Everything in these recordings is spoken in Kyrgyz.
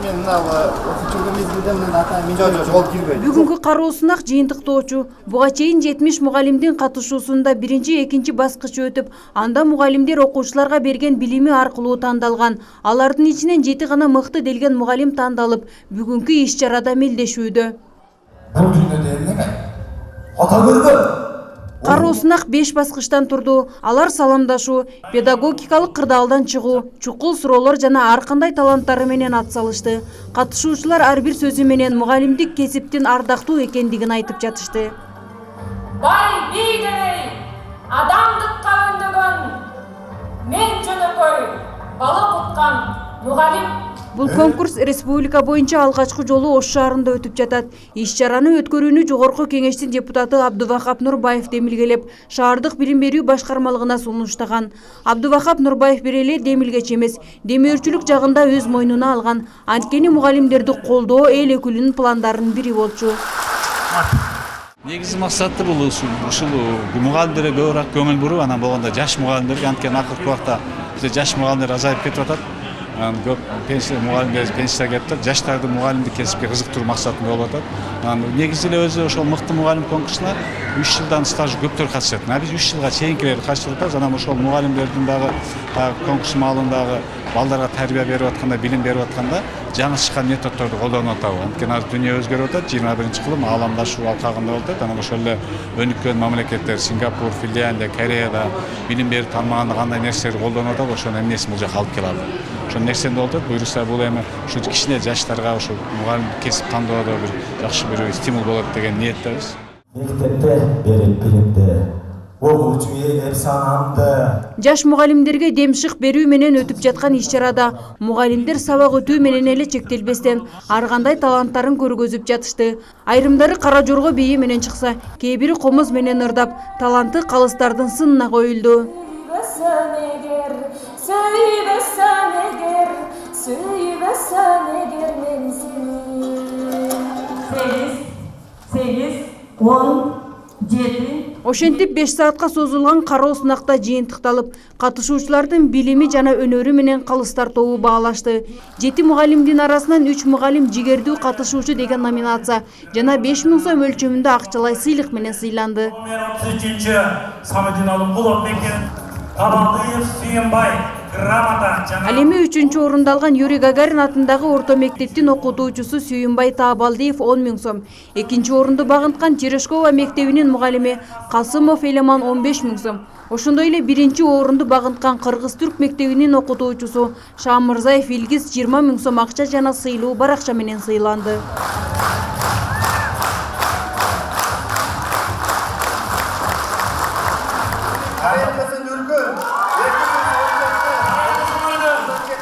мен мына окуучу мезгилде мына ата жол кирбейт. Бүгүнкү кароо сынак жыйынтыктоочу. Буга чейин 70 мугалимдин катышуусунда биринчи, экинчи баскыч өтүп, анда мугалимдер окуучуларга берген билими аркылуу тандалган. Алардын ичинен 7 гана мыкты делген мугалим тандалып, бүгүнкү иш-чарада мелдешүүдө. Бул күндө эмне? Ата көрдүм. Кароо сынак 5 баскычтан турду. Алар саламдашуу, педагогикалык кырдаалдан чыгуу, чукул суроолор жана ар кандай таланттары менен ат салышты. Катышуучулар ар бир сөзү менен мугалимдик кесиптин ардактуу экендигин айтып жатышты. Бай бий демей, адамдыкка үндөгөн, мен жөнөкөй, бала буткан мугалим. Бул конкурс республика боюнча алгачкы жолу Ош шаарында өтүп жатат. Иш-чараны өткөрүүнү Жогорку кеңештин депутаты Абдувахап Нурбаев демилгелеп, шаардык билим берүү башкармалыгына сунуштаган. Абдувахап Нурбаев бир эле демилгеч эмес, демөөрчүлүк жагында өз мойнуна алган. Анткени мугалимдерди колдоо эл өкүлүнүн пландарынын бири болчу. Негизи максаты бул ушул мугалимдерге көбүрөөк көңүл буруп, анан болгондо жаш мугалимдерге, анткени акыркы убакта бизде жаш мугалимдер азайып кетип атат. Көп мугалимдер пенсияга кетип, жаштарды мугалимдик кесипке кызыктыруу максатында болуп атат. Негизи эле өзү ошол мыкты мугалим конкурсуна 3 жылдан стажы көптөр катышат. Биз 3 жылга чейинкилер катышып атабыз. Анан ошол мугалимдердин дагы конкурс маалындагы балдарга тарбия берип атканда, билим берип атканда жаңы чыккан методдорду колдонуп атабыз. Анткени азыр дүйнө өзгөрүп атат, 21-кылым ааламдашуу алкагында болуп атат. Анан ошол эле өнүккөн мамлекеттер Сингапур, Финляндия, Кореяда билим берип тармаганда кандай нерселерди колдонуп атат, ошонун эмнесин бул жака алып келалы. Ошол нерсени болуп атат. Буюрса бул эми ушу кичине жаштарга ошо мугалим кесип тандоодо бир жакшы бир стимул болот деген ниеттебиз. Мектепте берип билимди, окуучу ээлеп санамды. Жаш мугалимдерге демшик берүү менен өтүп жаткан иш-чарада мугалимдер сабак өтүү менен эле чектелбестен ар кандай таланттарын көргөзүп жатышты. Айрымдары кара жорго бийи менен чыкса, кээ бири комуз менен ырдап, таланты калыстардын сынына коюлду. Ошентип 5 саатка созулган кароо сынакта жыйынтыкталып, катышуучулардын билими жана өнөрү менен калыстар тобу баалашты. 7 мугалимдин арасынан 3 мугалим жигердүү катышуучу деген номинация жана 5000 сом өлчөмүндө акчалай сыйлык менен сыйланды. Ал эми 3-чү орунду алган Юрий Гагарин атындагы орто мектептин окутуучусу Сүйүнбай Таабалдиев 10 000 сом, экинчи орунду багынткан Терешкова мектебинин мугалими Касымов Элеман 15 000 сом. Ошондой эле биринчи орунду багынткан Кыргыз-Түрк мектебинин окутуучусу Шамырзаев Илгиз 20 000 сом акча жана сыйлуу баракча менен сыйланды.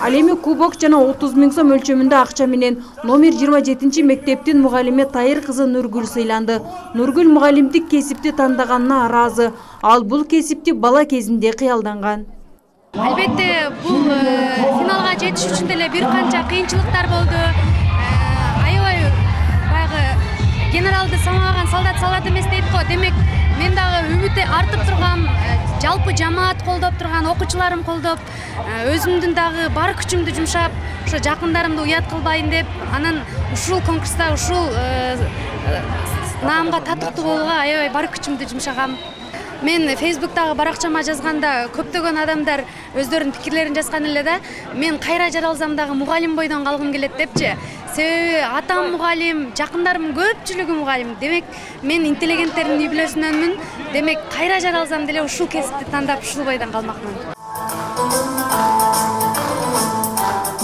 Ал эми кубок жана 30 000 сом өлчөмүндө акча менен номер 27 мектептин мугалими Тайыр кызы Нургүл сыйланды. Нургүл мугалимдик кесипти тандаганына ыраазы. Ал бул кесипти бала кезинде кыялданган. Албетте, бул финалга жетиш үчүн деле бир канча кыйынчылыктар болду. Аябай баягы генералды самаган солдат эмес дейт го. Демек, мен дагы үмүт артып тургам, жалпы жамаат колдоп турган, окуучуларым колдоп, өзүмдүн дагы бар күчүмдү жумшап, ошо жакындарымды уят кылбайын деп, анан ушул конкурста ушул наамга татыктуу болууга аябай бар күчүмдү жумшагам. Мен Facebook'тагы баракчама жазганда көптөгөн адамдар өздөрүнүн пикирлерин жазган эле да, мен кайра жаралсам дагы мугалим бойдон калгым келет депчи. Себеби атам мугалим, жакындарымдын көпчүлүгү мугалим. Демек, мен интеллигенттердин үй бүлөсүнөнмүн. Демек, кайра жаралсам деле ушул кесипти тандап ушул бойдон калмакмын.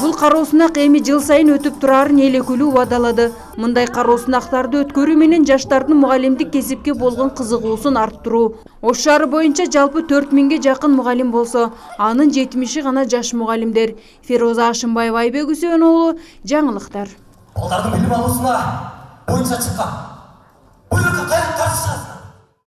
Бул кароо сынак эми жыл сайын өтүп турарын эл өкүлү убадалады. Мындай кароо сынактарды өткөрүү менен жаштардын мугалимдик кесипке болгон кызыгуусун арттыруу. Ош шаары боюнча жалпы 4000ге жакын мугалим болсо, анын 70-и гана жаш мугалимдер. Фероза Ашымбаева, Айбек Үсөнов уулу, жаңылыктар. Балдардын билим алуусуна боюнча чыккан. Бул жерде кайра